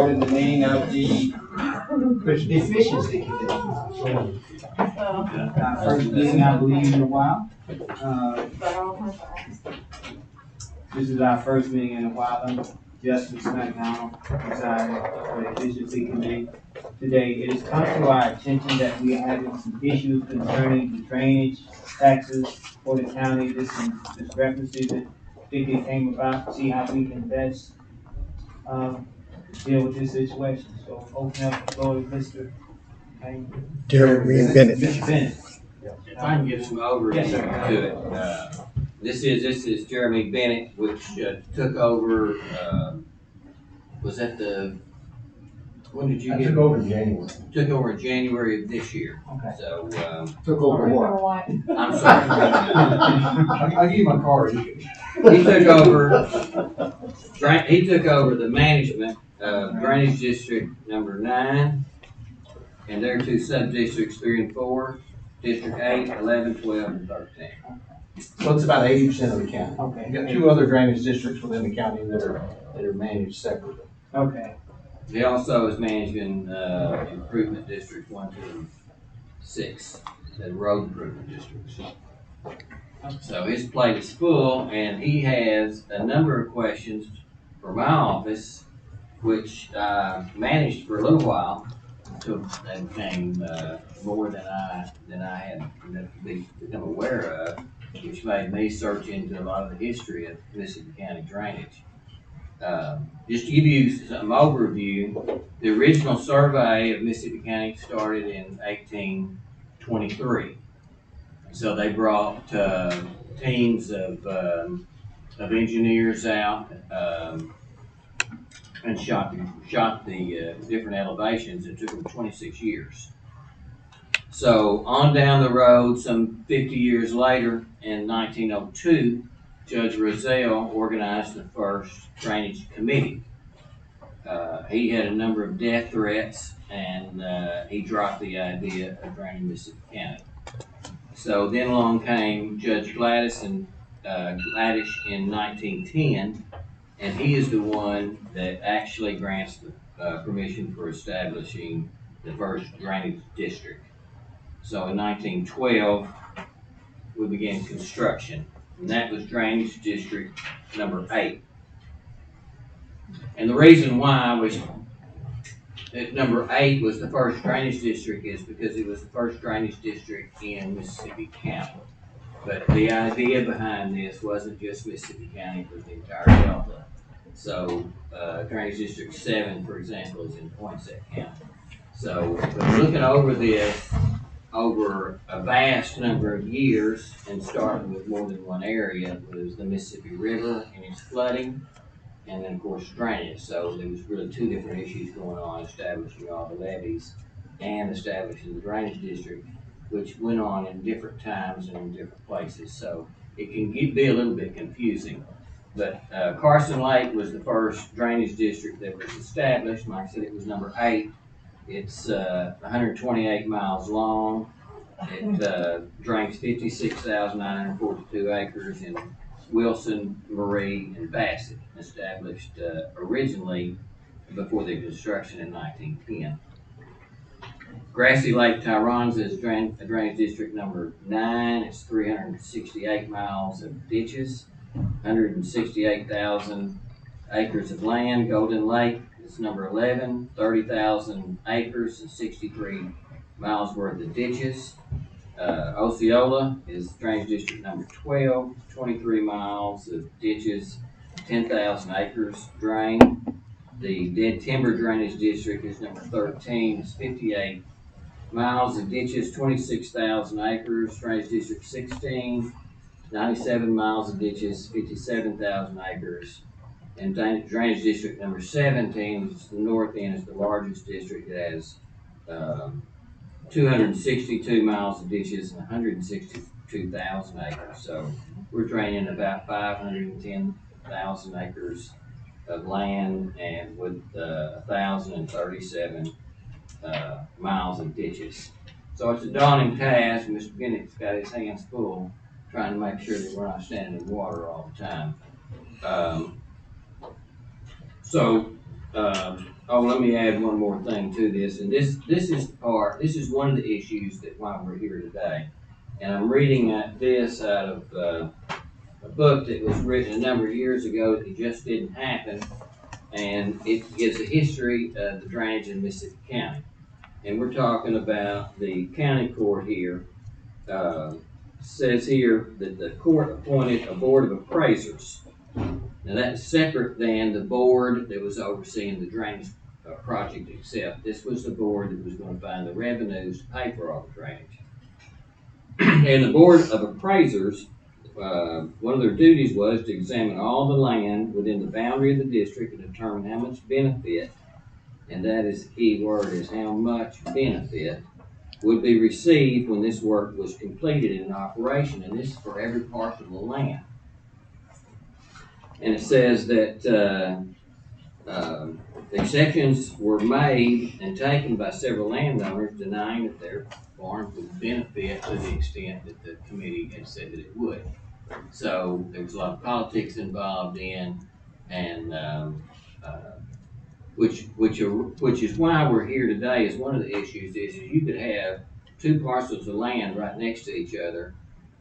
in the meaning of the deficiency committee. First meeting, I believe, in a while. This is our first meeting in a while. Justice McDonald presiding for the efficiency committee. Today, it has come to our attention that we are having some issues concerning the drainage taxes for the county. This is discrepancy that particularly came about, see how we can best deal with this situation. So open up the floor to Mr. Jeremy Bennett. Mr. Bennett. If I can give some overview to it, this is Jeremy Bennett, which took over. Was that when did you I get? took over in January. Took over in January of this year. Okay. So Took over what? I'm sorry. I'll give you my card. He took over. He took over the management of Drainage District number 9, and their 2 sub-districts 3 and 4, District 8, 11, 12, and 13. So it's about 80% of the county. Okay. We've got 2 other drainage districts within the county that are managed separately. Okay. He also is managing improvement districts 1, 2, and 6, and road improvement districts. So his plate is full, and he has a number of questions for my office, which I managed for a little while until they became more than I had become aware of, which made me search into a lot of the history of Mississippi County drainage. Just to give you some overview, the original survey of Mississippi County started in 1823. So they brought teams of engineers out and shot the different elevations. It took them 26 years. So on down the road, some 50 years later, in 1902, Judge Rozelle organized the first drainage committee. He had a number of death threats, and he dropped the idea of draining Mississippi County. So then along came Judge Gladish in 1910, and he is the one that actually grants the permission for establishing the first drainage district. So in 1912, we began construction, and that was drainage district number 8. And the reason why that number 8 was the first drainage district is because it was the first drainage district in Mississippi County. But the idea behind this wasn't just Mississippi County, it was the entire Delta. So drainage district 7, for example, is in Poinsett County. So looking over this over a vast number of years and starting with more than one area was the Mississippi River and its flooding, and then of course drainage. So there was really 2 different issues going on, establishing all the levees and establishing the drainage district, which went on in different times and in different places. So it can be a little bit confusing. But Carson Lake was the first drainage district that was established. Like I said, it was number 8. It's 128 miles long. It drains 56,942 acres in Wilson, Marie, and Bassett, established originally before the construction in 1910. Grassy Lake Tyronza is drainage district number 9. It's 368 miles of ditches, 168,000 acres of land. Golden Lake is number 11, 30,000 acres and 63 miles worth of ditches. Osceola is drainage district number 12, 23 miles of ditches, 10,000 acres drained. The Dead Timber Drainage District is number 13, it's 58 miles of ditches, 26,000 acres. Drainage District 16, 97 miles of ditches, 57,000 acres. And Drainage District number 17, which is the north end, is the largest district. It has 262 miles of ditches and 162,000 acres. So we're draining about 510,000 acres of land and with 1,037 miles of ditches. So it's a daunting task. Mr. Bennett's got his hands full trying to make sure that we're not standing in water all the time. Oh, let me add one more thing to this, and this is one of the issues that why we're here today. And I'm reading this out of a book that was written a number of years ago that just didn't happen, and it gives a history of the drainage in Mississippi County. And we're talking about the county court here. Says here that the court appointed a board of appraisers. Now that's separate than the board that was overseeing the drainage project itself. This was the board that was going to find the revenues to pay for all the drainage. And the board of appraisers, one of their duties was to examine all the land within the boundary of the district and determine how much benefit, and that is the key word, is how much benefit would be received when this work was completed in operation, and this is for every parcel of the land. And it says that exceptions were made and taken by several landowners denying that their farms would benefit to the extent that the committee had said that it would. So there was a lot of politics involved in, and which is why we're here today. Is one of the issues is you could have two parcels of land right next to each other,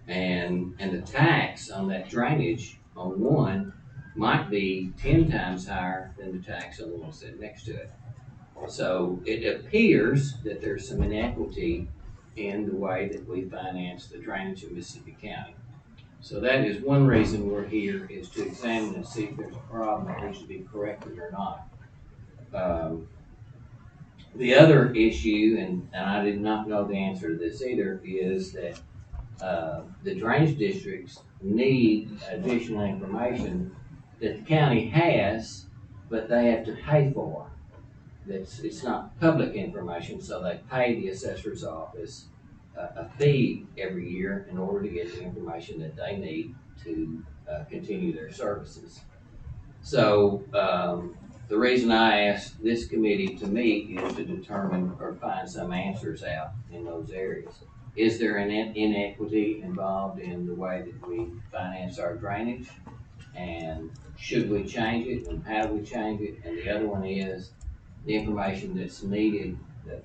and the tax on that drainage on one might be 10 times higher than the tax on the one sitting next to it. So it appears that there's some inequity in the way that we finance the drainage of Mississippi County. So that is one reason we're here, is to examine and see if there's a problem that needs to be corrected or not. The other issue, and I did not know the answer to this either, is that the drainage districts need additional information that the county has, but they have to pay for. It's not public information, so they pay the assessor's office a fee every year in order to get the information that they need to continue their services. So the reason I asked this committee to meet is to determine or find some answers out in those areas. Is there an inequity involved in the way that we finance our drainage? And should we change it, and how do we change it? And the other one is the information that's needed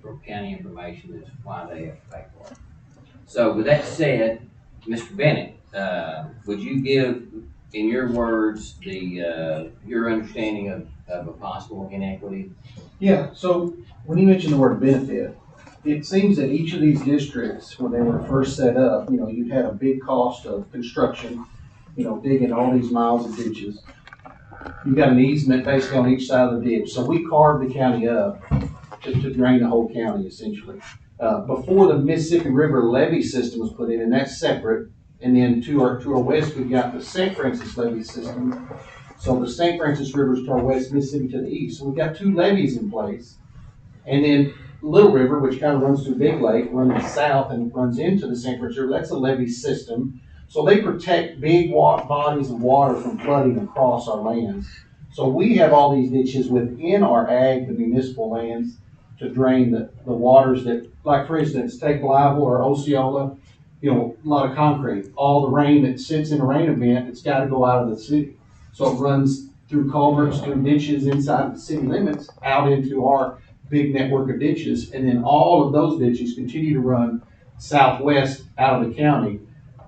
from county information is why they have to pay for it. So with that said, Mr. Bennett, would you give, in your words, your understanding of a possible inequity? Yeah, so when you mention the word benefit, it seems that each of these districts, when they were first set up, you had a big cost of construction, digging all these miles of ditches. You've got an easement basically on each side of the ditch. So we carved the county up to drain the whole county essentially. Before the Mississippi River levee system was put in, and that's separate. And then to our west, we've got the St. Francis levee system. So the St. Francis River is to our west, Mississippi to the east. So we've got two levees in place. And then Little River, which kind of runs through Big Lake, runs south and runs into the St. Francis River. That's a levee system. So they protect big bodies of water from flooding across our lands. So we have all these ditches within our ag, the municipal lands, to drain the waters that, like for instance, take Blyville or Osceola, a lot of concrete. All the rain that sits in a rain event, it's got to go out of the city. So it runs through culverts, through ditches inside the city limits, out into our big network of ditches. And then all of those ditches continue to run southwest out of the county.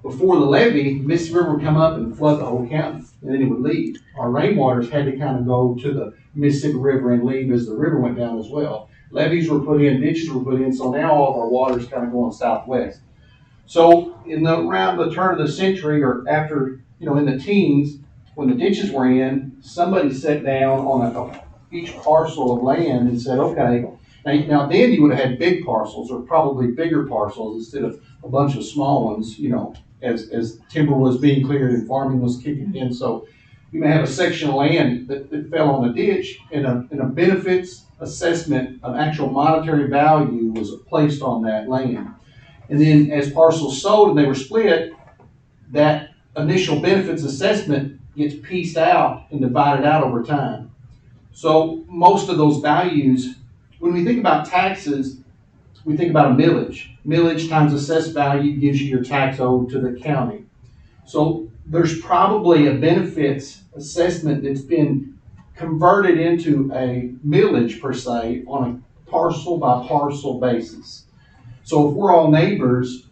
Before the levee, the Mississippi River would come up and flood the whole county, and then it would leave. Our rainwaters had to kind of go to the Mississippi River and leave as the river went down as well. Levees were put in, ditches were put in, so now all of our water is kind of going southwest. So around the turn of the century, or after, in the teens, when the ditches were in, somebody sat down on each parcel of land and said, okay, now then you would have had big parcels, or probably bigger parcels instead of a bunch of small ones, as timber was being cleared and farming was kicking in. So you may have a section of land that fell on the ditch, and a benefits assessment, an actual monetary value was placed on that land. And then as parcels sold and they were split, that initial benefits assessment gets pieced out and divided out over time. So most of those values, when we think about taxes, we think about a millage. Millage times assessed value gives you your tax owed to the county. So there's probably a benefits assessment that's been converted into a millage per se on a parcel by parcel basis. So if we're all neighbors,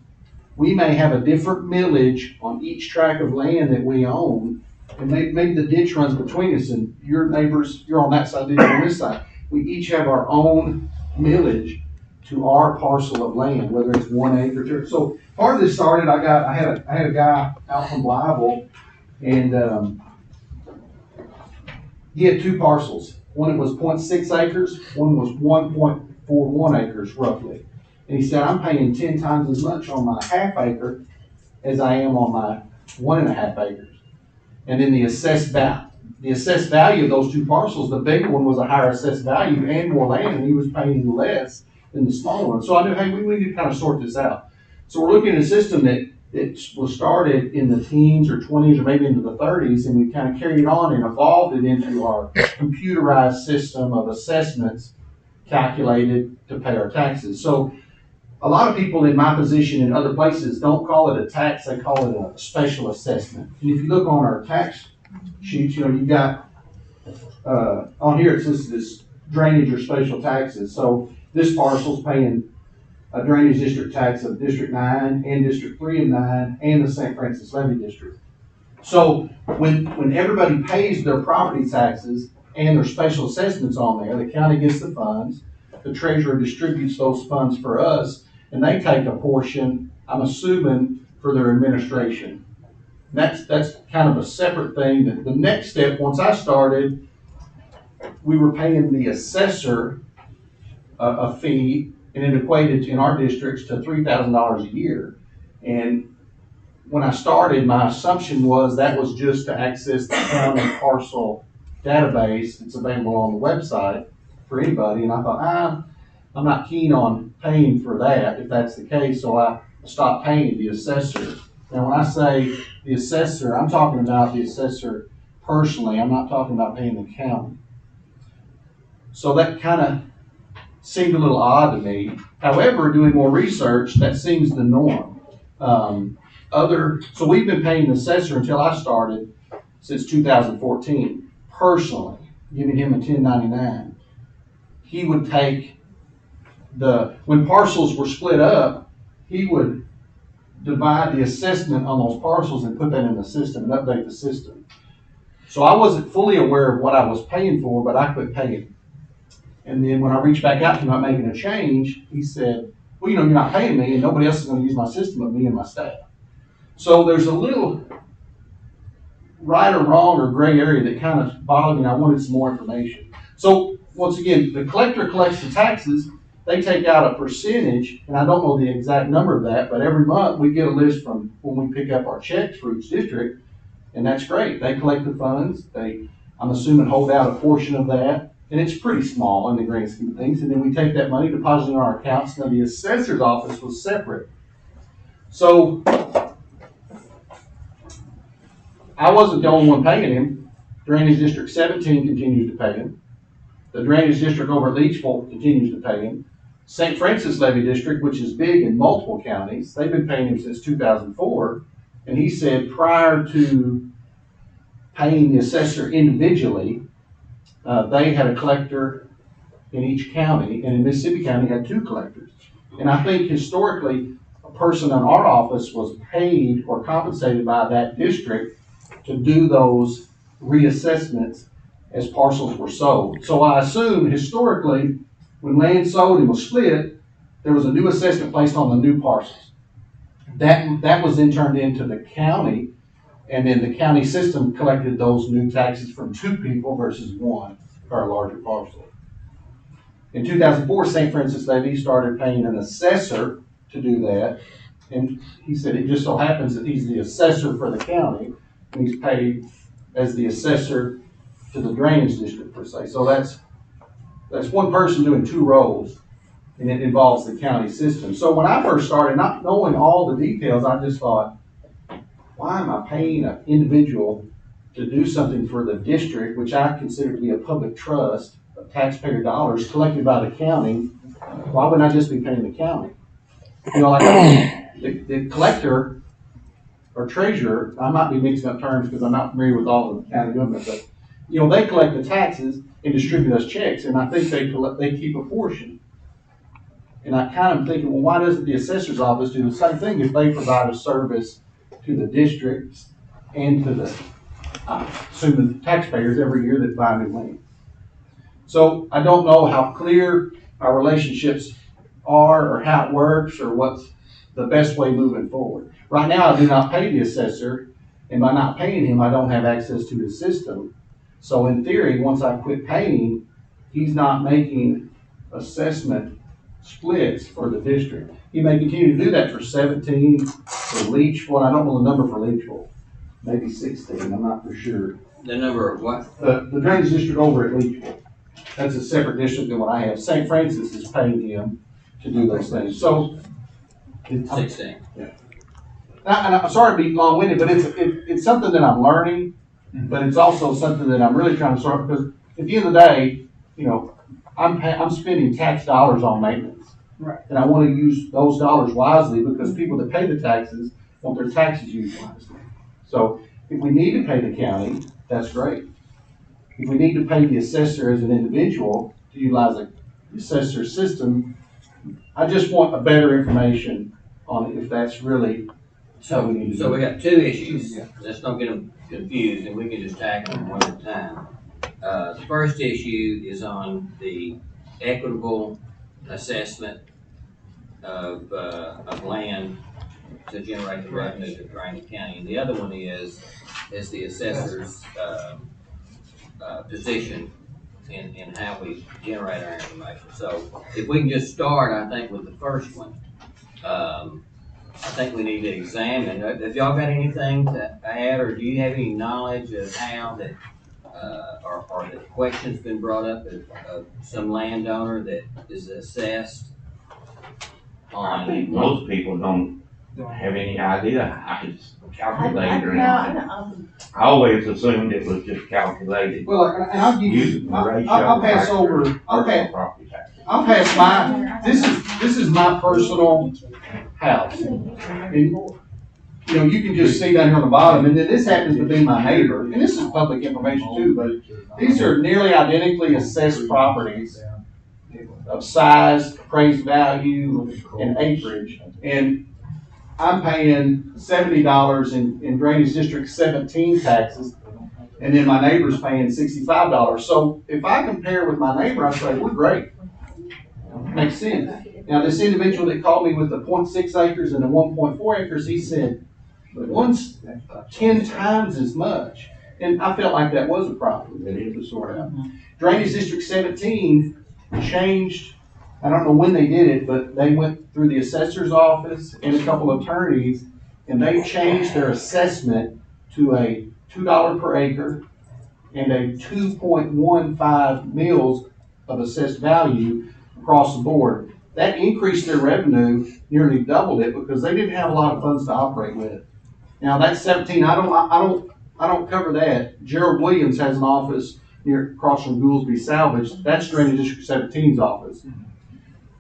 we may have a different millage on each tract of land that we own, and maybe the ditch runs between us, and your neighbors, you're on that side, ditch on this side. We each have our own millage to our parcel of land, whether it's 1 acre, 2. So part of this started, I had a guy out from Blyville, and he had 2 parcels. One was 0.6 acres, one was 1.41 acres roughly. And he said, I'm paying 10 times as much on my half acre as I am on my 1.5 acres. And then the assessed value of those 2 parcels, the bigger one was a higher assessed value and more land, and he was paying less than the smaller one. So I knew, hey, we need to kind of sort this out. So we're looking at a system that was started in the teens or 20s or maybe into the 30s, and we kind of carried it on and evolved it into our computerized system of assessments calculated to pay our taxes. So a lot of people in my position in other places don't call it a tax, they call it a special assessment. And if you look on our tax sheets, you've got, on here it says this drainage or special taxes. So this parcel's paying a drainage district tax of District 9 and District 3 of 9 and the St. Francis Levy District. So when everybody pays their property taxes and their special assessments on there, the county gets the funds, the treasurer distributes those funds for us, and they take a portion, I'm assuming, for their administration. That's kind of a separate thing. The next step, once I started, we were paying the assessor a fee, and it equated in our districts to $3,000 a year. And when I started, my assumption was that was just to access the county parcel database that's available on the website for anybody. And I thought, I'm not keen on paying for that if that's the case, so I stopped paying the assessor. Now, when I say the assessor, I'm talking about the assessor personally. I'm not talking about paying the county. So that kind of seemed a little odd to me. However, doing more research, that seems the norm. So we've been paying the assessor until I started since 2014, personally, giving him a 1099. He would take when parcels were split up, he would divide the assessment on those parcels and put that in the system and update the system. So I wasn't fully aware of what I was paying for, but I quit paying. And then when I reached back out to him about making a change, he said, well, you're not paying me and nobody else is going to use my system but me and my staff. So there's a little right or wrong or gray area that kind of bothered me. I wanted some more information. So once again, the collector collects the taxes. They take out a percentage, and I don't know the exact number of that, but every month we get a list from when we pick up our checks for each district, and that's great. They collect the funds. I'm assuming, hold out a portion of that, and it's pretty small in the grand scheme of things, and then we take that money, deposit it in our accounts. Now, the assessor's office was separate. So I wasn't the only one paying him. Drainage District 17 continues to pay him. The Drainage District over at Leechville continues to pay him. St. Francis Levy District, which is big in multiple counties, they've been paying him since 2004. And he said prior to paying the assessor individually, they had a collector in each county, and in Mississippi County had 2 collectors. And I think historically, a person in our office was paid or compensated by that district to do those reassessments as parcels were sold. So I assume historically, when land sold and was split, there was a new assessment placed on the new parcels. That was then turned into the county, and then the county system collected those new taxes from 2 people versus 1 for a larger parcel. In 2004, St. Francis Levy started paying an assessor to do that, and he said it just so happens that he's the assessor for the county, and he's paid as the assessor to the drainage district per se. So that's one person doing 2 roles, and it involves the county system. So when I first started, not knowing all the details, I just thought, why am I paying an individual to do something for the district, which I consider to be a public trust of taxpayer dollars collected by the county? Why wouldn't I just be paying the county? Like the collector or treasurer, I might be mixing up terms because I'm not familiar with all of the county government, but they collect the taxes and distribute us checks, and I think they keep a portion. And I kind of thinking, well, why doesn't the assessor's office do the same thing if they provide a service to the districts and to the, assuming the taxpayers every year that buy new land? So I don't know how clear our relationships are, or how it works, or what's the best way moving forward. Right now, I do not pay the assessor, and by not paying him, I don't have access to his system. So in theory, once I quit paying, he's not making assessment splits for the district. He may continue to do that for 17, for Leachville. I don't know the number for Leachville. Maybe 16, I'm not for sure. The number of what? The drainage district over at Leachville. That's a separate district than what I have. St. Francis is paying him to do those things. So. 16. And I'm sorry to be long-winded, but it's something that I'm learning, but it's also something that I'm really trying to sort, because at the end of the day, I'm spending tax dollars on maintenance. Right. And I want to use those dollars wisely, because people that pay the taxes want their taxes used wisely. So if we need to pay the county, that's great. If we need to pay the assessor as an individual to utilize the assessor system, I just want a better information on it, if that's really So, what we need to so do. we got two issues. Let's don't get them confused, and we can just tackle them one at a time. The first issue is on the equitable assessment of land to generate the revenue to drain the county. And the other one is the assessor's, position in how we generate our information. So if we can just start, I think, with the first one. I think we need to examine, have y'all got anything to add, or do you have any knowledge of how that, or the question's been brought up of some landowner that is assessed I think on? most people don't have any idea how it's calculated or anything. I always assumed it was just calculated Well, and I'll give using you, the ratio. I'll pass factor over, of personal property tax. I'll pass this is my personal house. And, you can just see down here on the bottom, and then this happens to be my neighbor, and this is public information too, but these are nearly identically assessed properties of size, appraised value, and acreage. And I'm paying $70 in Drainage District 17 taxes, and then my neighbor's paying $65. So if I compare with my neighbor, I say, we're great. Makes sense. Now, this individual that called me with the 0.6 acres and the 1.4 acres, he said, one's 10 times as much. And I felt like that was a problem that he had to sort out. Drainage District 17 changed, I don't know when they did it, but they went through the assessor's office and a couple of attorneys, and they changed their assessment to a $2 per acre and a 2.15 mils of assessed value across the board. That increased their revenue, nearly doubled it, because they didn't have a lot of funds to operate with. Now that's 17. I don't cover that. Gerald Williams has an office near across from Goolsby Salvage. That's Drainage District 17's office.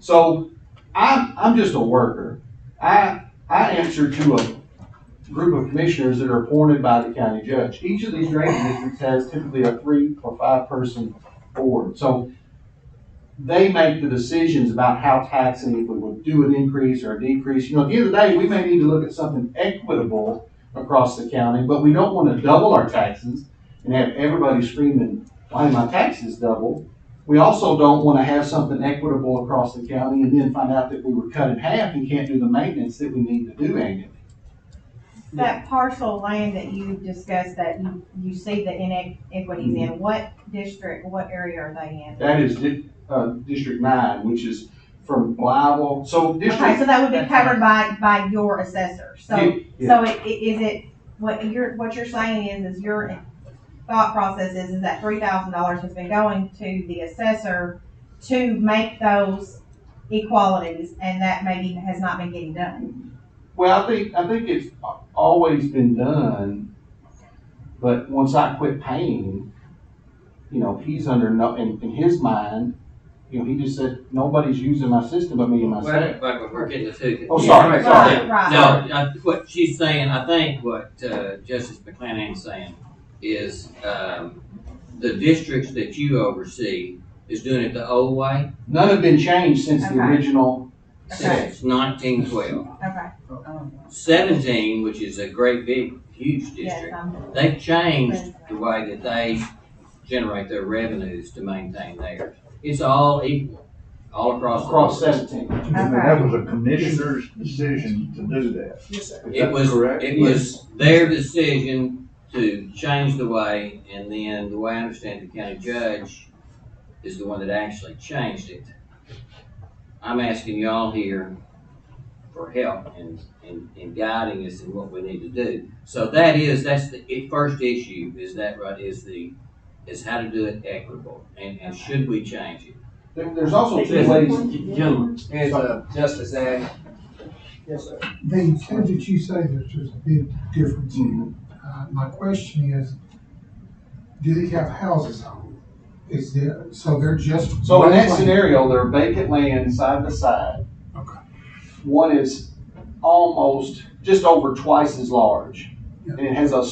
So I'm just a worker. I answer to a group of commissioners that are appointed by the county judge. Each of these drainage districts has typically a 3 or 5 person board. So they make the decisions about how taxing, if we would do an increase or a decrease. At the end of the day, we may need to look at something equitable across the county, but we don't want to double our taxes and have everybody screaming, why my taxes double? We also don't want to have something equitable across the county and then find out that we were cut in half and can't do the maintenance that we need to do annually. That parcel of land that you discussed that you see the inequities in, what district, what area are they in? That is District 9, which is from Blyville. So Okay, District, so that would be covered by your assessor. So, Yeah. is it, what you're saying is your thought process is that $3,000 has been going to the assessor to make those equalities, and that maybe has not been getting done. well, I think it's always been done, but once I quit paying, he's under no, in his mind, he just said, nobody's using my system but me and myself. But we're getting the two. Oh, sorry. Right. No, what she's saying, I think what Justice McClanahan's saying is, the districts that you oversee is doing it the old way None have been changed since the Okay. original. Okay. since 1912. Okay, 17, which is a great big, huge yes, district, they've changed the way that they generate their revenues to maintain theirs. It's all equal, all across. the Across board. 17. And that was a commissioner's decision to do that. Is It that was, correct? it was their decision to change the way, and then the way I understand the county judge is the one that actually changed it. I'm asking y'all here for help in guiding us in what we need to do. So that's the first issue, is that right, is how to do it equitable, and should we change it? There's also two ways. Gentlemen, here's Justice Ag. Yes, sir. They said that you say that there's a big difference here. My question is, do they have houses on? Is there, so they're just. So in that scenario, they're vacant land side by side. Okay. One is almost just over twice as large. Yeah. And it has a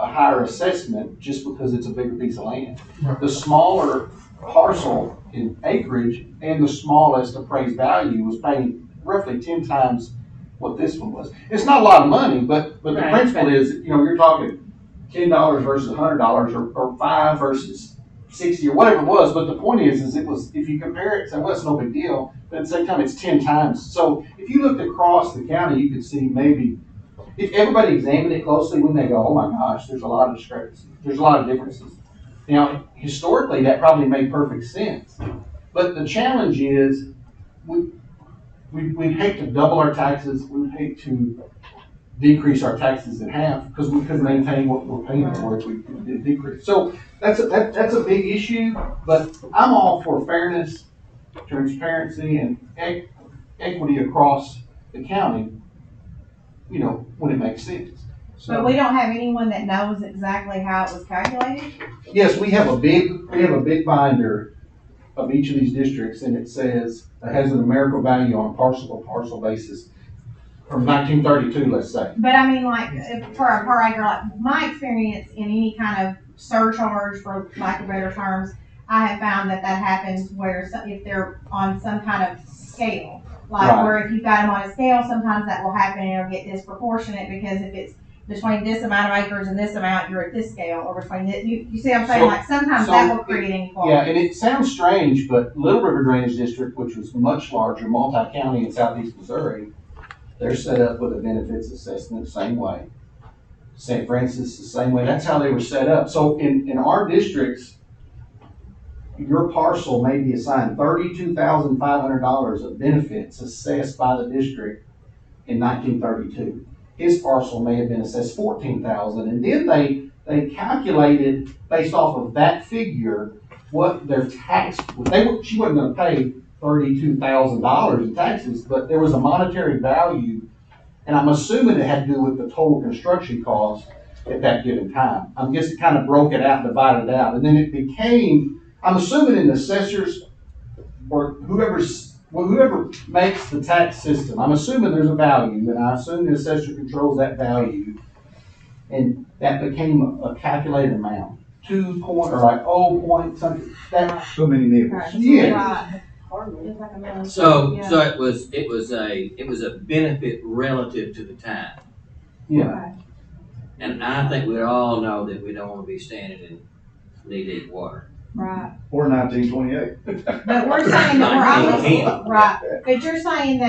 higher assessment just because it's a bigger piece of land. Right. The smaller parcel in acreage and the smallest appraised value was paying roughly 10 times what this one was. It's not a lot of money, but the Right. principle is, you're talking $10 versus $100 or 5 versus 60 or whatever it was. But the point is it was, if you compare it, say, well, it's no big deal, but at the same time, it's 10 times. So if you looked across the county, you could see maybe, if everybody examined it closely, when they go, oh my gosh, there's a lot of discrepancies, there's a lot of differences. Now, historically, that probably made perfect sense. But the challenge is, we'd hate to double our taxes, we'd hate to decrease our taxes in half, because we couldn't maintain what we're paying for if we did decrease. So that's a big issue, but I'm all for fairness, transparency, and equity across the county, when it makes sense. but we don't have anyone that knows exactly how it was calculated? Yes, we have a big binder of each of these districts, and it says, it has a numerical value on a parcel basis from 1932, let's say. But I mean, like, for a per acre, like, my experience in any kind of surcharge, for lack of better terms, I have found that happens where if they're on some kind of scale, like Right. where if you've got them on a scale, sometimes that will happen and it'll get disproportionate, because if it's between this amount of acres and this amount, you're at this scale, or between this, you see what I'm saying? So- Like, sometimes so that will create inequality. Yeah, and it sounds strange, but Little River Drainage District, which was much larger, multi-county in southeast Missouri, they're set up with a benefits assessment the same way. St. Francis the same way. That's how they were set up. So in our districts, your parcel may be assigned $32,500 of benefits assessed by the district in 1932. His parcel may have been assessed $14,000, and then they calculated based off of that figure what their tax was. She wasn't going to pay $32,000 in taxes, but there was a monetary value, and I'm assuming it had to do with the total construction cost at that given time. I'm guessing it kind of broke it out and divided it out, and then it became, I'm assuming in the assessors or whoever makes the tax system, I'm assuming there's a value, and I assume the assessor controls that value, and that became a calculated amount. 2 point or like 0 point something. That, So many nickels. Right. yeah. It's like a million. So Yeah. it was a benefit relative to the time. Yeah. And I think we all know that we don't want to be standing in knee-deep water. Right. Or 1928. But we're saying that we're obviously, 1910. right, but you're saying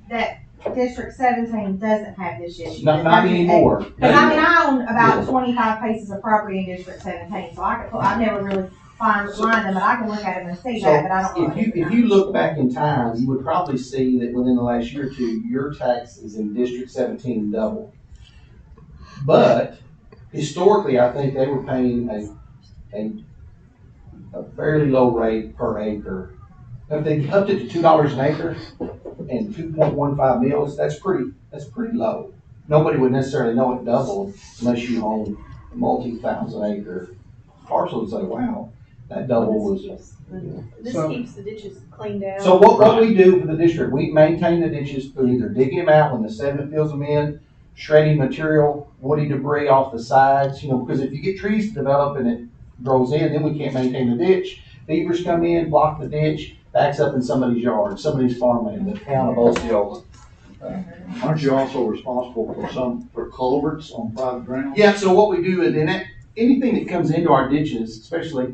that District 17 doesn't have this issue. Not anymore. Because I mean, I own about 25 pieces of property in District 17, so I've never really lined them, but I can look at them and see that, but I don't know. If you look back in time, you would probably see that within the last year or two, your taxes in District 17 doubled. But historically, I think they were paying a fairly low rate per acre. If they upped it to $2 an acre and 2.15 mils, that's pretty low. Nobody would necessarily know it doubled unless you own a multi-thousand acre parcel and say, wow, that double was. This So- keeps the ditches cleaned out. So what we do for the district, we maintain the ditches through either digging them out when the sediment fills them in, shredding material, woody debris off the sides, because if you get trees to develop and grows in, then we can't maintain the ditch. Beavers come in, block the ditch, backs up in somebody's yard, somebody's farmland, the town of Osceola. Aren't you also responsible for culverts on private ground? Yeah, so what we do is, anything that comes into our ditches, especially,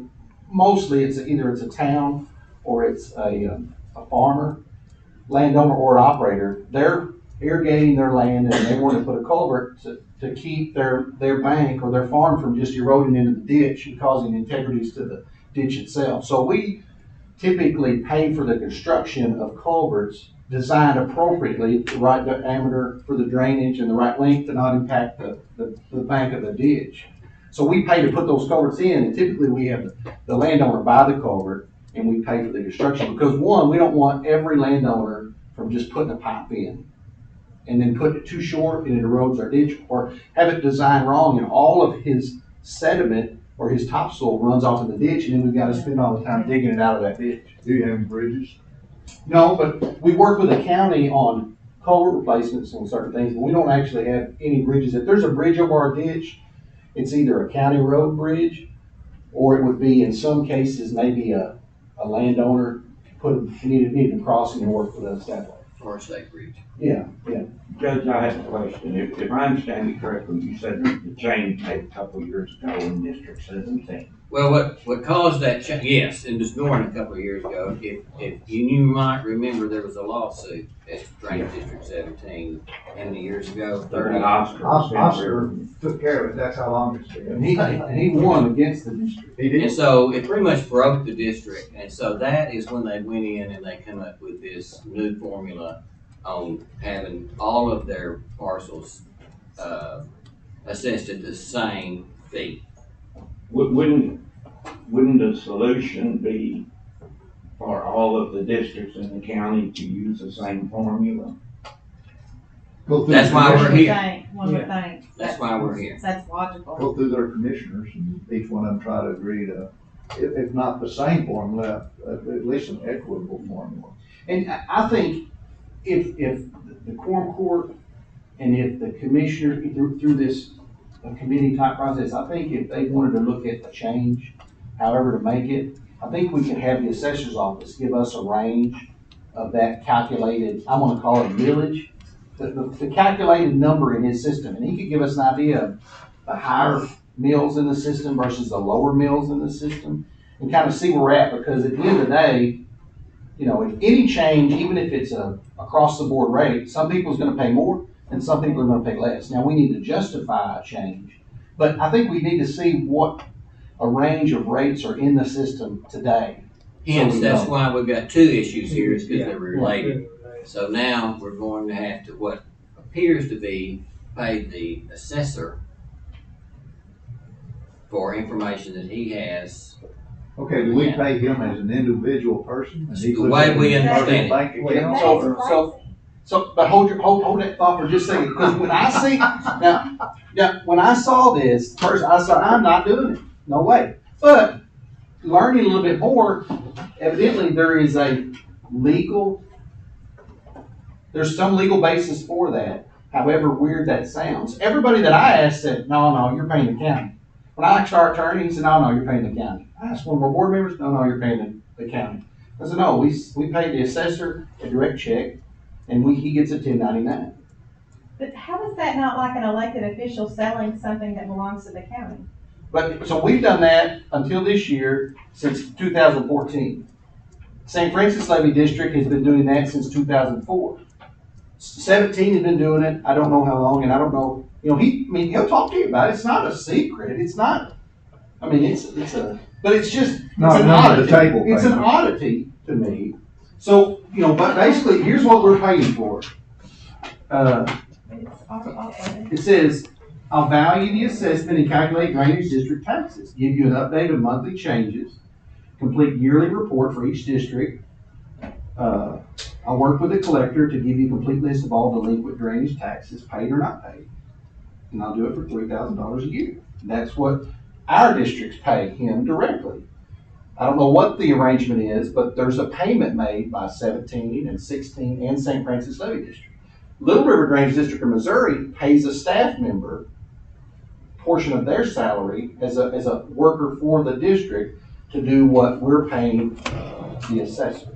mostly either it's a town or it's a farmer, landowner or operator, they're irrigating their land and they want to put a culvert to keep their bank or their farm from just eroding into the ditch and causing integrities to the ditch itself. So we typically pay for the construction of culverts designed appropriately, the right diameter for the drainage and the right length to not impact the bank of the ditch. So we pay to put those culverts in, and typically we have the landowner buy the culvert and we pay for the construction, because one, we don't want every landowner from just putting a pipe in and then putting it too short and it erodes our ditch, or have it designed wrong and all of his sediment or his topsoil runs off in the ditch, and then we've got to spend all the time digging it out of that ditch. Do you have bridges? No, but we work with the county on culvert replacements and certain things, but we don't actually have any bridges. If there's a bridge over our ditch, it's either a county road bridge, or it would be, in some cases, maybe a landowner needed crossing and work with us that way. Or a state bridge. Yeah. Judge, I have a question. If I understand you correctly, you said the change made a couple of years ago in District 17. Well, what caused that change, yes, in Des Moines a couple of years ago, if you might remember, there was a lawsuit at Drainage District 17, how many years ago? 30. Oscar took care of it, that's how long it's been. And he won against the district. And so it pretty much broke the district, and so that is when they went in and they come up with this new formula on having all of their parcels assessed at the same fee. Wouldn't the solution be for all of the districts in the county to use the same formula? That's why we're here. One would think. That's why we're here. That's logical. Go through their commissioners and each one of them try to agree to, if not the same formula, at least an equitable formula. And I think if the quorum court and if the commissioner through this committee type process, I think if they wanted to look at the change, however to make it, I think we could have the assessor's office give us a range of that calculated, I'm gonna call it millage, the calculated number in his system, and he could give us an idea of the higher mills in the system versus the lower mills in the system, and kind of see where we're at, because at the end of the day, you know, if any change, even if it's a across the board rate, some people's gonna pay more and some people are gonna pay less. Now, we need to justify a change, but I think we need to see what a range of rates are in the system today. Hence, So that's know. why we've got two issues here, is because they're related. So now we're going to have to, what appears to be, pay the assessor for information that he has. Okay, do we pay him as an individual person? And he The puts way it we in his understand it. bank account? That's crazy. But hold that thought for just a second, because when I see, when I saw this, first I said, I'm not doing it, no way. But learning a little bit more, evidently there's some legal basis for that, however weird that sounds. Everybody that I asked said, no, you're paying the county. When I asked our attorney, he said, no, you're paying the county. I asked one of our board members, no, you're paying the county. I said, no, we pay the assessor a direct check, and he gets a 1099. But how is that not like an elected official selling something that belongs to the county? But, so we've done that until this year, since 2014. St. Francis Levy District has been doing that since 2004. 17 has been doing it, I don't know how long, and I don't know, he'll talk to you about it, it's not a secret, it's not, but it's just, Not it's an under the oddity. table It's an payment. oddity to me. So, but basically, here's what we're paying for. It's awful. It says, I'll value the assessment and calculate drainage district taxes, give you an update of monthly changes, complete yearly report for each district. I'll work with the collector to give you a complete list of all delinquent drainage taxes, paid or not paid. And I'll do it for $3,000 a year. That's what our districts pay him directly. I don't know what the arrangement is, but there's a payment made by 17 and 16 and St. Francis Levy District. Little River Drainage District of Missouri pays a staff member portion of their salary as a worker for the district to do what we're paying the assessor.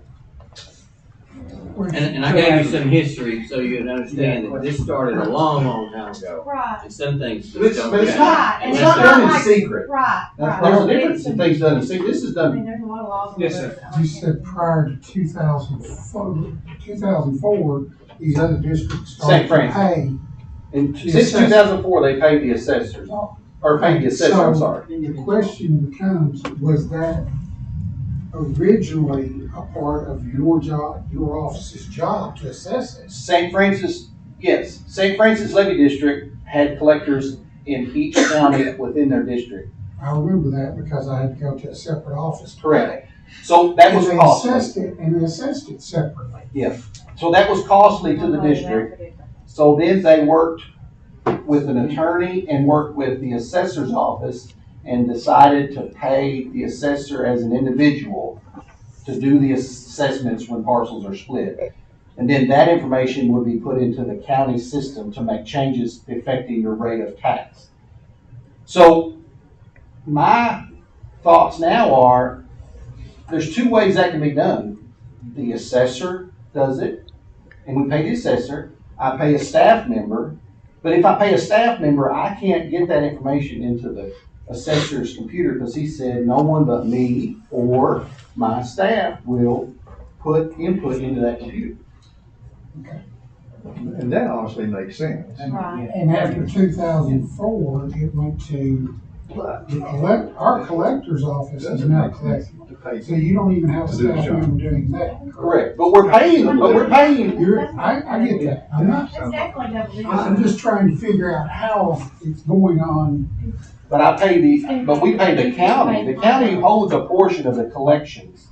And I gave you some history so you'd understand that this started a long, long time ago. Right, And some things But just don't it's change. not- It's and not it's done in like- secret. right, right. There's a difference in things done in secret. This is I done, mean, there's a lot of laws. on Yes, the sir. books that You like said prior to 2004, these other districts St. started to Francis. pay. and The since assessor. 2004, they paid the assessors off, or paid the assessor, I'm So, sorry. The question becomes, was that originally a part of your job, your office's job to assess this? St. Francis, yes, St. Francis Levy District had collectors in each county within their district. I remember that because I had to go to a separate office. to Correct. pay. So that was And they costly. assessed it, and they assessed it separately. So that was costly to the Somebody district. that's different. So then they worked with an attorney and worked with the assessor's office and decided to pay the assessor as an individual to do the assessments when parcels are split. And then that information would be put into the county system to make changes affecting your rate of tax. So my thoughts now are, there's two ways that can be done. The assessor does it, and we pay the assessor. I pay a staff member, but if I pay a staff member, I can't get that information into the assessor's computer because he said no one but me or my staff will put input into that computer. And that honestly makes sense. Right. And after 2004, it went to our collector's office is now collecting. To pay. So you don't even have a To do the staff job. member doing that. Correct, but we're paying, I get that. I'm not, It's definitely double I'm digits. just trying to figure out how it's going on. but I pay but we pay the county. The county holds a portion of the collections.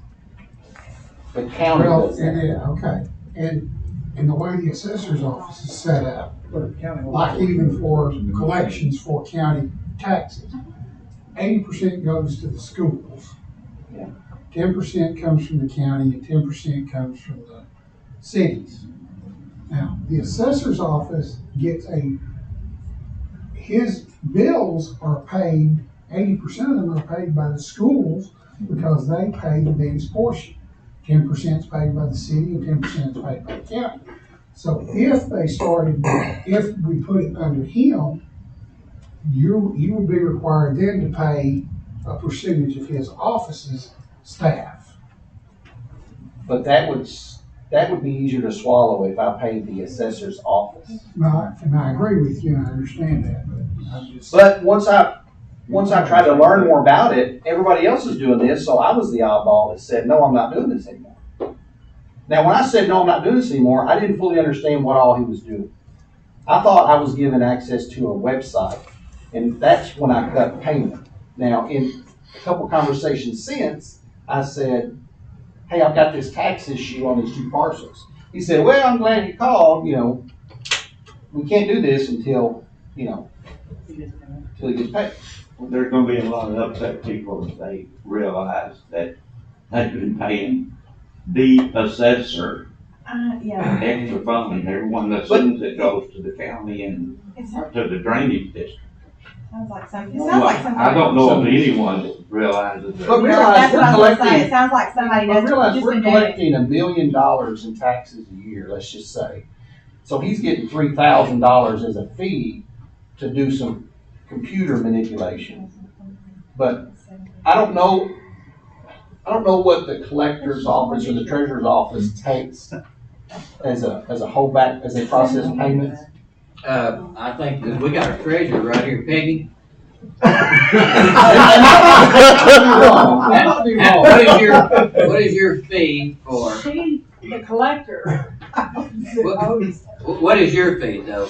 The county Well, does that. okay. And the way the assessor's office is set up, like even for collections for county taxes, 80% goes to the schools. Yeah. 10% comes from the county and 10% comes from the cities. Now, the assessor's office gets his bills are paid, 80% of them are paid by the schools because they pay the biggest portion. 10% is paid by the city and 10% is paid by the county. So if we put it under him, you would be required then to pay a percentage of his office's staff. But that would be easier to swallow if I paid the assessor's office. Now, and I agree with you, and I understand that, but I'm just. But once I tried to learn more about it, everybody else is doing this, so I was the oddball that said, no, I'm not doing this anymore. Now, when I said, no, I'm not doing this anymore, I didn't fully understand what all he was doing. I thought I was given access to a website, and that's when I cut payment. Now, in a couple conversations since, I said, hey, I've got this tax issue on these two parcels. He said, well, I'm glad you called, we can't do this until he gets paid. There's gonna be a lot of upset people if they realize that they've been paying the assessor Yeah. extra funding. Everyone assumes it goes to the county and It to the drainage district. sounds like something. Well, I don't know of anyone that realizes But that. realize That's what I we're was gonna say. It collecting, sounds like somebody but that's realize just we're been doing it. collecting $1 million in taxes a year, let's just say. So he's getting $3,000 as a fee to do some computer manipulation. But I don't know what the collector's office or the treasurer's office takes as a holdback, as they process payments. I think that we got a treasurer right here, Peggy. What is your fee for, She, the collector. what is your fee though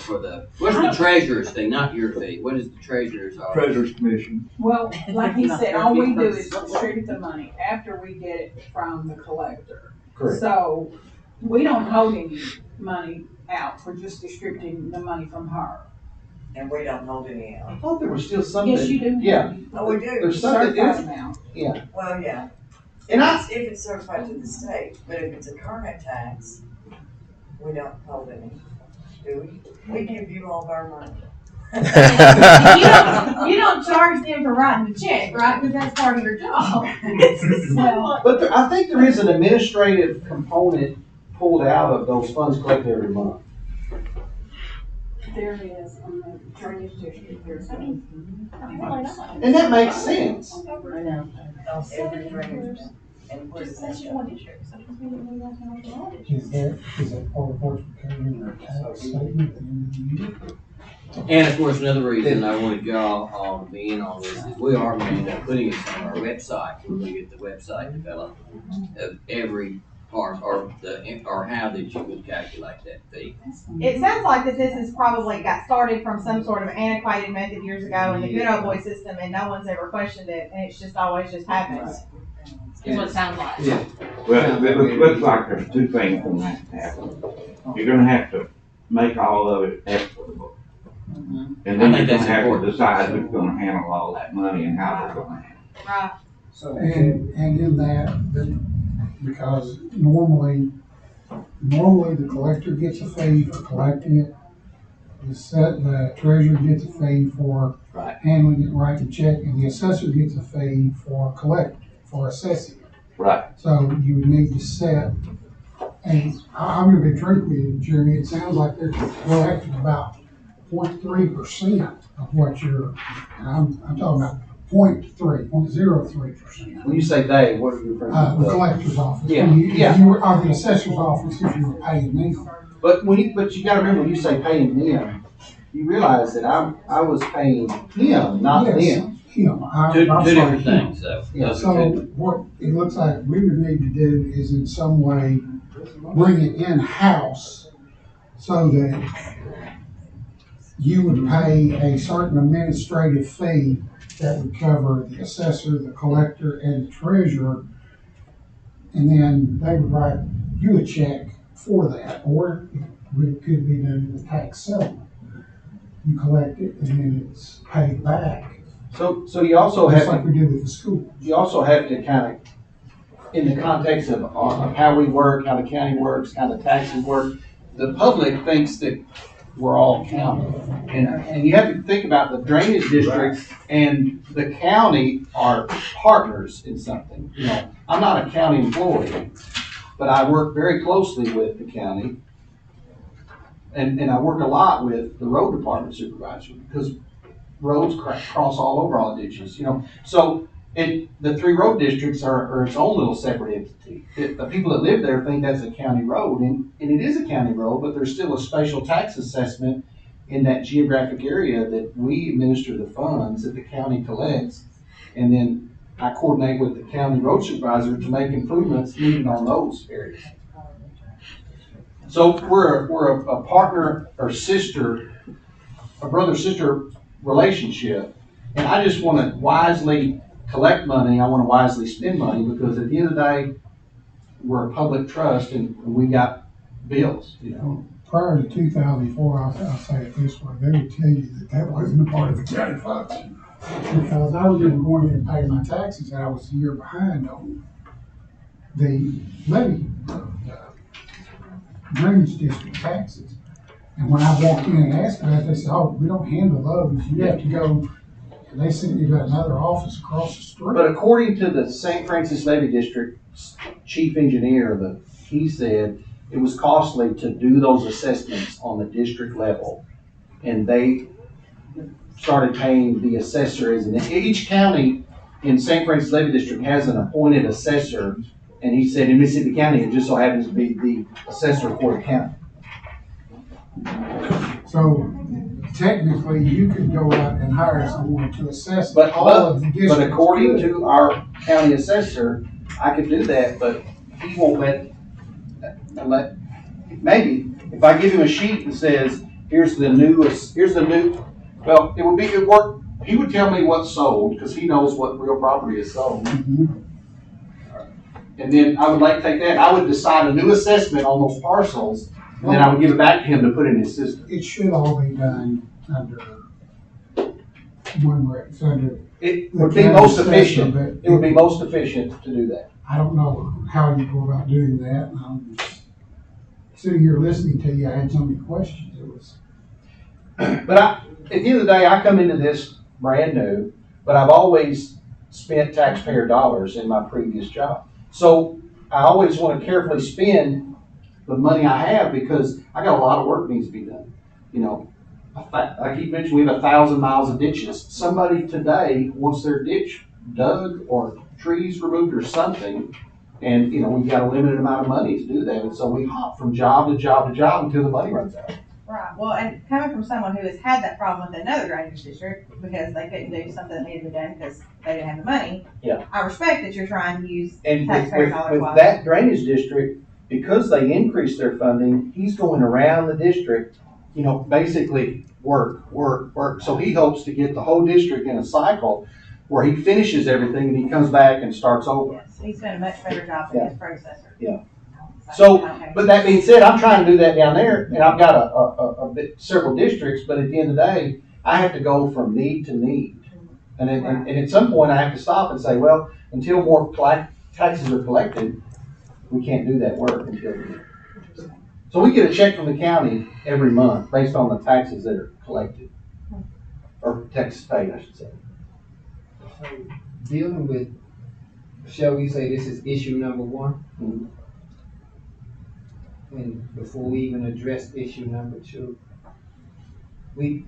what's the treasurer's fee, not your fee? What is the treasurer's office? Treasurer's commission. Well, like he said, all we do is distribute the money after we get it from the collector. Correct. So we don't hold any money out. We're just distributing the money from her. And we don't hold any I out. thought there was still something. Yes, you do. Yeah, Oh, we do. there's something, Certified amount. Well, yeah. And If it's certified to the state, but if it's a current tax, we don't hold any, do we? We give you all of our money. You don't charge them for writing the check, right? Because that's part of your job. Well, But I think there is an administrative component pulled out of those funds collected every month. There is, on the drainage district, there's. really not. And that makes sense. I know, every drainage. And where's that That's just go? one district, so it doesn't mean we don't have a lot of Is that part of what's carried in their tax statement at the end of the year? And of course, another reason I wanted y'all to be in on this is we are going to end up putting this on our website when we get the website developed of every part or how that you would calculate that fee. It sounds like that this has probably got started from some sort of antiquated method years ago in the good old boy system, and no one's ever questioned it, and it's just always just happens. Is what it sounds like. Yeah. Well, it looks like there's two things going to have to happen. You're gonna have to make all of it equitable. And then I you're think gonna that's have to important. decide who's gonna handle all that money and how they're gonna handle it. Right. So, and in that, because normally the collector gets a fee for collecting it. The treasurer gets a fee for Right. handling it, writing the check, and the assessor gets a fee for assessing it. Right. So you would need to set, and I'm gonna be truthful with you, Jerry, it sounds like they're collecting about 0.3% of what you're, and I'm talking about 0.03%. When you say they, what are you referring to? The collector's office. Yeah, When yeah. If you were, or the assessor's office, if you were paying them. But you gotta remember, when you say paying them, you realize that I was paying him, not Yes, them. him. Two I'm different sorry, him. things, so. Yeah, those are So two. what it looks like we would need to do is in some way bring it in-house so that you would pay a certain administrative fee that would cover the assessor, the collector, and the treasurer. And then they would write you a check for that, or it could be done in a tax settlement. You collect it and then it's paid back, So you also just have like we do with the school. you also have to kind of, in the context of how we work, how the county works, how the taxes work, the public thinks that we're all county. And you have to think about the drainage districts and the county are partners in something. You know, I'm not a county employee, but I work very closely with the county. And I work a lot with the road department supervisor because roads cross all over all ditches, you know. So, and the three road districts are its own little separate entity. The people that live there think that's a county road, and it is a county road, but there's still a special tax assessment in that geographic area that we administer the funds that the county collects. And then I coordinate with the county road supervisor to make improvements needed on those areas. So we're a partner or sister, a brother-sister relationship. And I just want to wisely collect money. I want to wisely spend money because at the end of the day, we're a public trust and we got bills, you know. Prior to 2004, I'll say it this way, they would tell you that wasn't a part of the county function. Because I was even going in and paying my taxes, and I was a year behind on the levy, drainage district taxes. And when I walked in and asked for that, they said, oh, we don't handle those, you have to go, and they sent me to another office across the street. But according to the St. Francis Levy District's chief engineer, he said it was costly to do those assessments on the district level. And they started paying the assessor each county in St. Francis Levy District has an appointed assessor. And he said in Mississippi County, it just so happens to be the assessor for the county. So technically, you could go out and hire someone to assess But all of the districts. But according to our county assessor, I could do that, but he won't let, maybe, if I give him a sheet that says, here's the new, well, it would work, he would tell me what's sold, because he knows what real property is sold. Mhm. And then I would like to take that, I would decide a new assessment on those parcels, and then I would give it back to him to put in his system. It should all be done under one rate, under. It the would be county most assessor, efficient, but it would be most efficient to do that. I don't know how you go about doing that, and I'm just sitting here listening to you, I had so many questions, it was. But at the end of the day, I come into this brand new, but I've always spent taxpayer dollars in my previous job. So I always want to carefully spend the money I have because I got a lot of work needs to be done. You know, I keep mentioning we have 1,000 miles of ditches. Somebody today wants their ditch dug or trees removed or something, and you know we've got a limited amount of money to do that, and so we hop from job to job to job until the money runs out. Right, well, and coming from someone who has had that problem with another drainage district, because they couldn't do something that needed to be done because they didn't have the money. Yeah. I respect that you're trying to use And taxpayer dollars with wisely. that drainage district, because they increased their funding, he's going around the district, you know, basically work. So he hopes to get the whole district in a cycle where he finishes everything and he comes back and starts over. Yes, he's done a much better job than his predecessor. Yeah. So, but that being said, I'm trying to do that down there, and I've got several districts, but at the end of the day, I have to go from need to need. And at some point, I have to stop and say, well, until more taxes are collected, we can't do that work until. So we get a check from the county every month based on the taxes that are collected, or taxes paid, I should say. Dealing with, shall we say this is issue number one? Mhm. And before we even address issue number two, we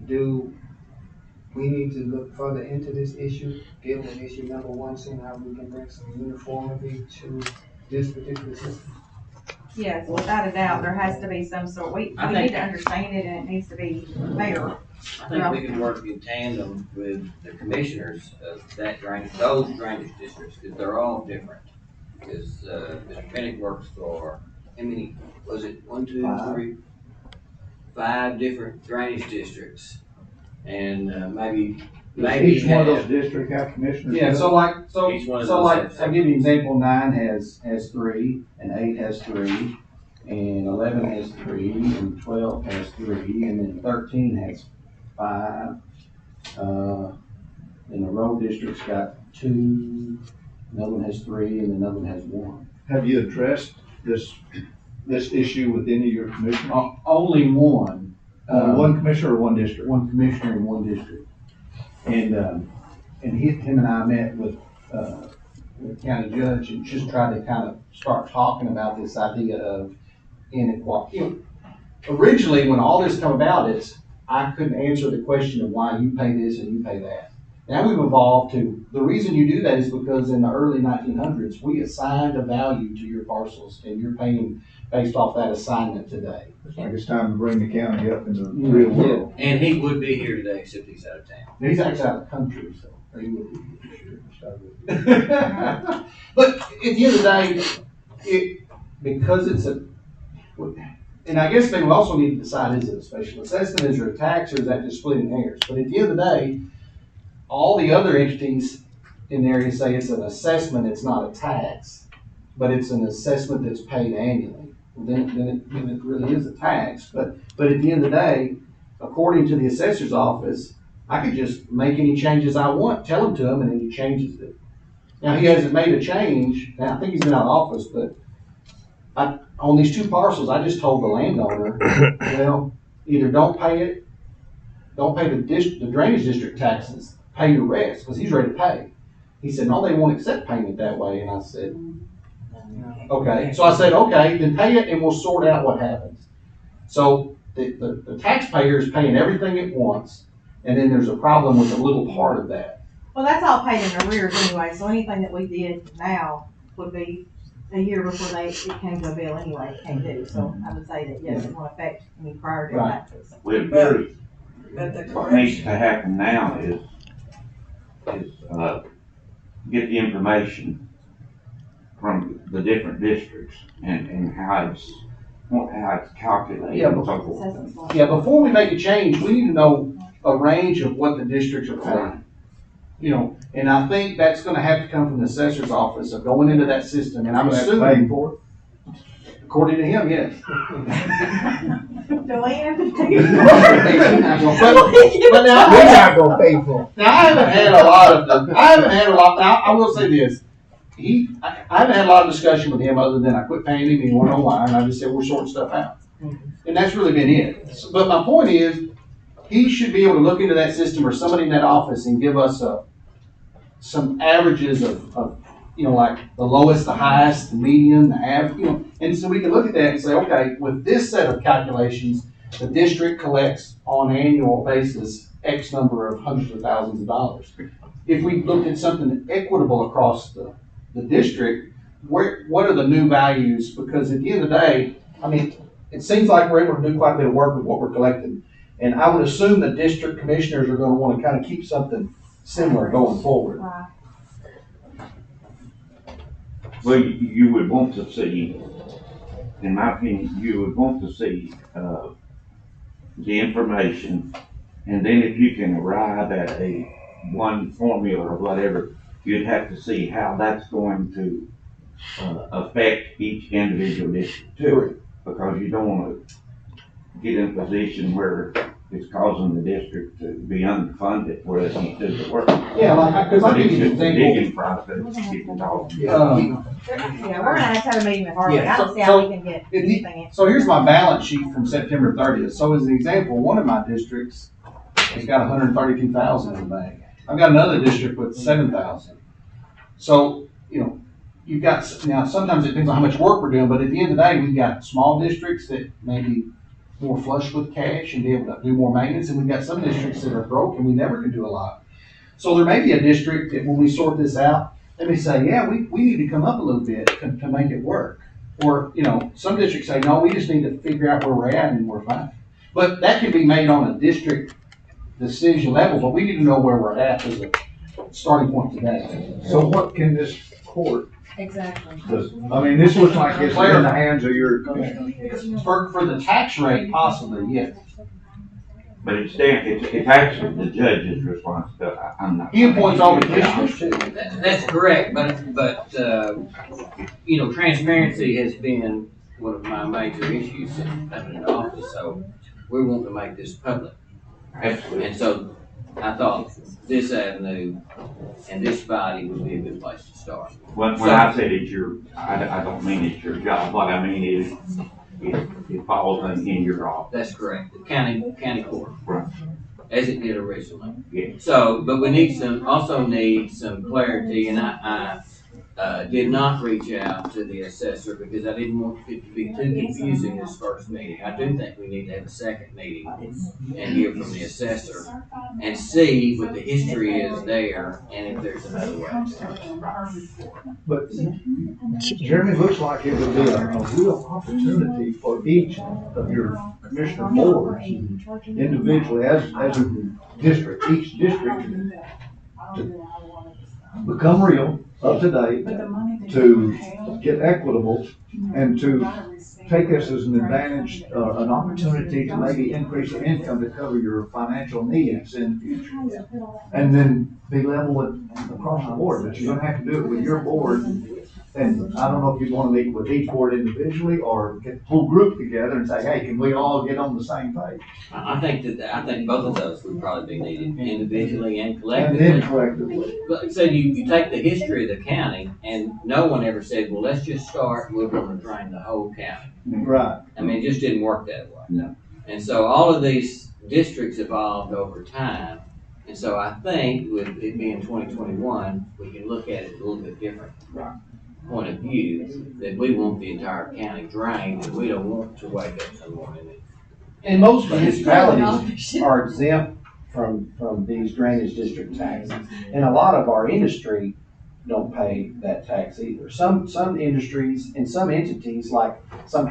need to look further into this issue, deal with issue number one, seeing how we can bring some uniformity to this particular system. Yes, without a doubt, there has to be some sort, we need to understand it and it needs to be fair. I think we can work in tandem with the commissioners of those drainage districts, because they're all different. Because, Mr. Pennick works for, how many, was it 1, 2, 3, 5 different drainage districts? And, maybe Each one of those have, districts have commissioners. Yeah, so Each one of so those like, has I'll give you an example, 9 has 3, and 8 has 3, and 11 has 3, and 12 has 3, and then 13 has 5. And the road district's got 2, another one has 3, and another one has 1. Have you addressed this issue with any of your commissioners? Only one. One commissioner or one district? One commissioner in one district. And him and I met with the county judge and just tried to kind of start talking about this idea of inequality. You know, originally, when all this came about, I couldn't answer the question of why you pay this and you pay that. Now we've evolved to, the reason you do that is because in the early 1900s, we assigned a value to your parcels and you're paying based off that assignment today. It's like it's time to bring the county up into the real world. and he would be here today, except he's out of town. He's actually out of the country, so he would be here for sure. But at the end of the day, because it's and I guess they would also need to decide, is it a special assessment, is it a tax, or is that just splitting hairs? But at the end of the day, all the other entities in the area say it's an assessment, it's not a tax, but it's an assessment that's paid annually. Then it really is a tax, but at the end of the day, according to the assessor's office, I could just make any changes I want, tell him to him, and then he changes it. Now, he hasn't made a change, now I think he's been out of office, but on these 2 parcels, I just told the landowner, well, either don't pay the drainage district taxes, pay your rest, because he's ready to pay. He said, no, they won't accept payment that way, and I said, okay. So I said, okay, then pay it and we'll sort out what happens. So the taxpayer is paying everything at once, and then there's a problem with a little part of that. Well, that's all paid in arrears anyway, so anything that we did now would be a year before it came to a bill anyway, it came due. So I would say that, yes, it won't affect any prior to taxes. Well, what needs to happen now is get the information from the different districts and how it's calculated Yeah, and so forth. Yeah, before we make a change, we need to know a range of what the districts are paying. You know, and I think that's gonna have to come from the assessor's office of going into that system, and I'm assuming, according to him, yes. Joanne? But now, We're not gonna pay for it. now, I haven't had a lot, now, I will say this. I haven't had a lot of discussion with him other than I quit paying him, he wanted to know why, and I just said, we're sorting stuff out. And that's really been it. But my point is, he should be able to look into that system or somebody in that office and give us some averages of, you know, like the lowest, the highest, the median, the average, you know. And so we can look at that and say, okay, with this set of calculations, the district collects on an annual basis X number of hundreds of thousands of dollars. If we looked at something equitable across the district, what are the new values? Because at the end of the day, I mean, it seems like we're able to do quite a bit of work with what we're collecting. And I would assume the district commissioners are gonna wanna kind of keep something similar going forward. Right. Well, you would want to see, in my opinion, you would want to see, the information, and then if you can arrive at one formula or whatever, you'd have to see how that's going to, affect each individual district too. Because you don't wanna get in a position where it's causing the district to be underfunded where they can't do the work. Yeah, like, cause I'll give you an It's just a example. digging process, get it all. Yeah, we're gonna have to have a meeting with Harvey. Yeah, I don't see so- how we can get anything in. So here's my balance sheet from September 30th. So as an example, one of my districts has got 132,000 in the bank. I've got another district with 7,000. So, you know, you've got, now sometimes it depends on how much work we're doing, but at the end of the day, we've got small districts that may be more flush with cash and be able to do more maintenance, and we've got some districts that are broke and we never can do a lot. So there may be a district that when we sort this out, they may say, yeah, we need to come up a little bit to make it work. Or, you know, some districts say, no, we just need to figure out where we're at and we're fine. But that can be made on a district decision level, but we need to know where we're at as a starting point today. So what can this court, Exactly. I mean, this looks like it's in the hands of your, For the tax rate, possibly, yes. But it's actually the judge's responsibility. I'm not. He appoints all the commissioners too. That's correct, but, you know, transparency has been one of my major issues since I've been in office, so we want to make this public. Absolutely. And so I thought this avenue and this body would be a good place to start. When I said it's I don't mean it's your job. What I mean is, it falls in your office. That's correct, the county court. Right. As it did originally. Yeah. So, but we also need some clarity, and I did not reach out to the assessor because I didn't want it to be too confusing this first meeting. I do think we need to have a second meeting and hear from the assessor and see what the history is there and if there's another way. but Jeremy, looks like it would be a real opportunity for each of your commissioner boards individually as a district, each district to become real, up to date, to get equitable, and to take this as an advantage, an opportunity to maybe increase your income to cover your financial needs in the future. And then be level with across the board, but you're gonna have to do it with your board. And I don't know if you wanna meet with each board individually or get the whole group together and say, hey, can we all get on the same page? I think both of those would probably be needed individually and And collectively. then collectively. But so you take the history of the county and no one ever said, well, let's just start, we're gonna drain the whole county. Right. I mean, it just didn't work that way. No. And so all of these districts evolved over time. And so I think with it being 2021, we can look at it a little bit different. Point of view, that we want the entire county drained and we don't want to wake up some morning. And most municipalities are exempt from these drainage district taxes. And a lot of our industry don't pay that tax either. Some industries and some entities, like some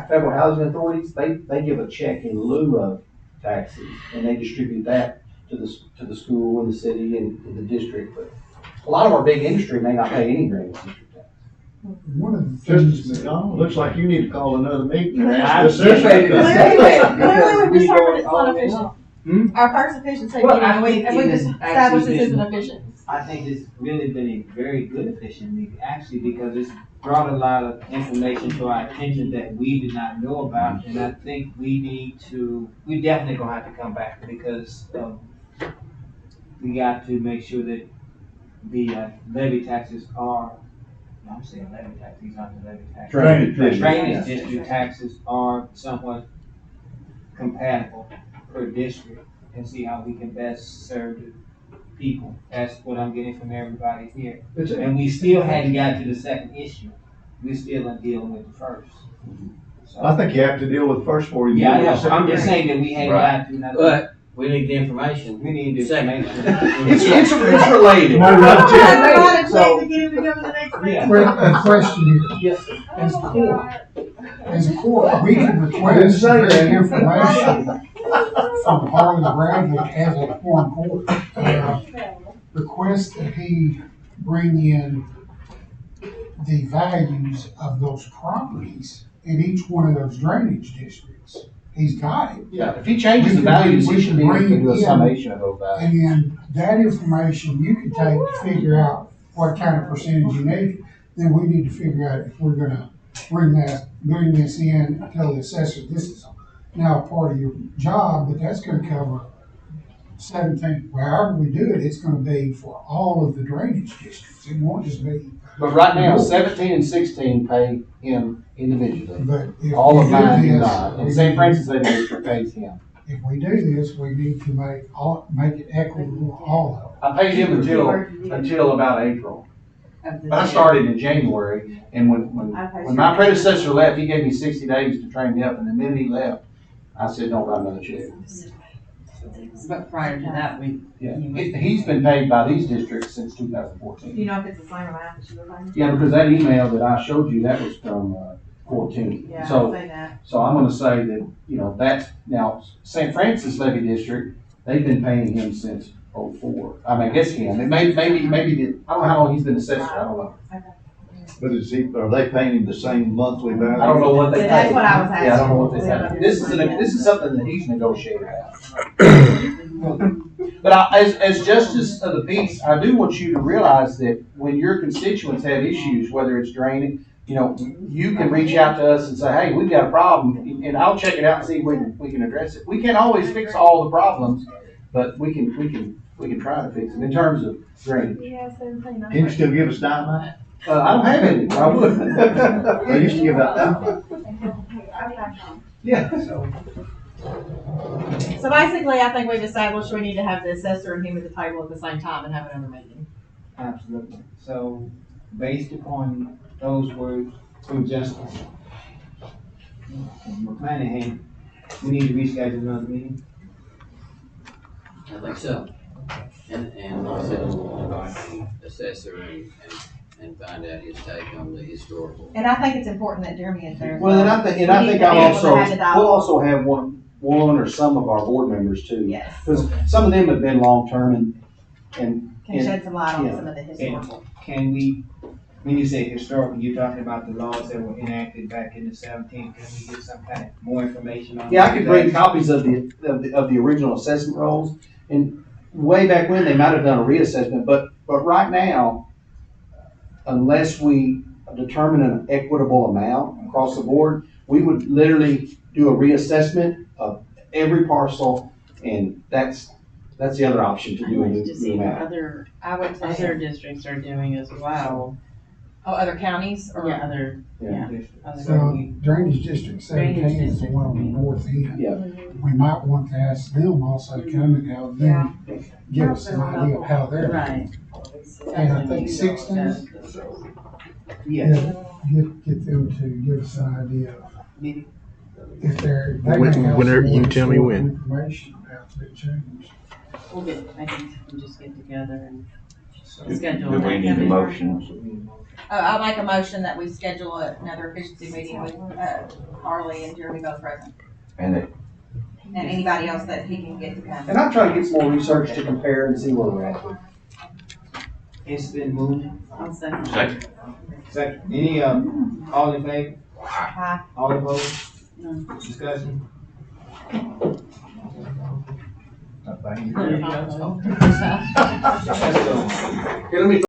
federal housing authorities, they give a check in lieu of taxes and they distribute that to the school and the city and the district. But a lot of our big industry may not pay any drainage district tax. One of the things Just, looks like you need to call another meeting and I'm ask the just ready to assessor. Clearly, we just heard it's not efficient. Our first efficiency Well, meeting, I and we think just it has established actually this isn't been- efficient. I think it's really been a very good efficient meeting, actually, because it's brought a lot of information to our attention that we did not know about, and I think we definitely gonna have to come back, because, we got to make sure that the, levy taxes are, I'm saying levy tax, these aren't the levy taxes. Drainage district taxes are somewhat compatible per district. and see how we can best serve the people. That's what I'm getting from everybody here. And we still hadn't got to the second issue. We're still in dealing with the first. So, I think you have to deal with first before you. yeah, I deal know. with So I'm just second. saying that we hadn't Right. got to nothing. But we need the information. We need to Second. make sure. It's related. So, to get him to go to the next meeting. Yeah. A question here. Yes, sir. As a court, we can request that information from Harley Bradley as a foreign court. Request that he bring in the values of those properties in each one of those drainage districts. He's got it. Yeah, if he changes the values, he should be able to do a summation of those values. And then that information you can take to figure out what kind of percentage you need. Then we need to figure out if we're gonna bring this in, tell the assessor this is now a part of your job, but that's gonna cover 17, wherever we do it, it's gonna be for all of the drainage districts. It won't just be, But right now, 17 and 16 pay him individually. but if All of we mine do do this, not. And St. Francis Lady District pays him. if we do this, we need to make it equitable to all of them. I paid him until about April. But I started in January, and when my predecessor left, he gave me 60 days to train me up, and the minute he left, I said, don't write another check. But prior to that, Yeah, he's been paid by these districts since 2014. Do you know if it's the same amount that you were paying? Yeah, because that email that I showed you, that was from 14. Yeah, I'd So, say that. so I'm gonna say that, that's, now, St. Francis Levy District, they've been paying him since '04. I mean, I guess him, and maybe, I don't know how long he's been assessor, I don't know. But are they paying him the same monthly value? I don't know what they pay. That's what I was asking. Yeah, I don't know what they pay. This is something that he's negotiated out. But as justice of the peace, I do want you to realize that when your constituents have issues, whether it's draining, you can reach out to us and say, hey, we've got a problem, and I'll check it out and see if we can address it. We can't always fix all the problems, but we can try to fix them in terms of drainage. Can you still give us dynamite? I don't have any, but I would. They used to give out dynamite. Yeah. So basically, I think we've established we need to have the assessor and him at the table at the same time and have another meeting. Absolutely. So, based upon those words from Justice McClanahan, we need to reschedule another meeting. I think so. And like I said, we'll invite the assessor and find out his take on the historical. And I think it's important that Jeremy is there. as Well, and I We think need to be I'll able to also, have the dialogue. we'll also have one or some of our board members too. Yes. Because some of them have been long-term and Can shed some light on yeah. some of the historical. Can we, when you say historical, you're talking about the laws that were enacted back in the 17th, can we get some kind of more information on? yeah, I could bring copies of the original assessment rolls. And way back when, they might have done a reassessment, but right now, unless we determine an equitable amount across the board, we would literally do a reassessment of every parcel, and that's the other option to do a to see new what map. other districts are doing as well. Oh, other counties or? Yeah, other So drainage district 17 is the one on the north end. Yeah. We might want to ask them also to come and have them give us an idea of how they're. right. And I think 16, Yes. get them to give us an idea of if they're. they When- may have whenever some you can tell me more when. Information on how it's been changed. We'll I think we'll just get together and Do schedule. we need a it. motion? I'll make a motion that we schedule another efficiency meeting with, Harley and Jeremy both present. And And anybody else that he can get to come. And I'm trying to get some more research to compare and see where we're at. It's been moved. I'll second. second, Second. Any, all in favor? Aye. All opposed? No. Discussion? I think. Put it on. Let's go. Here, let me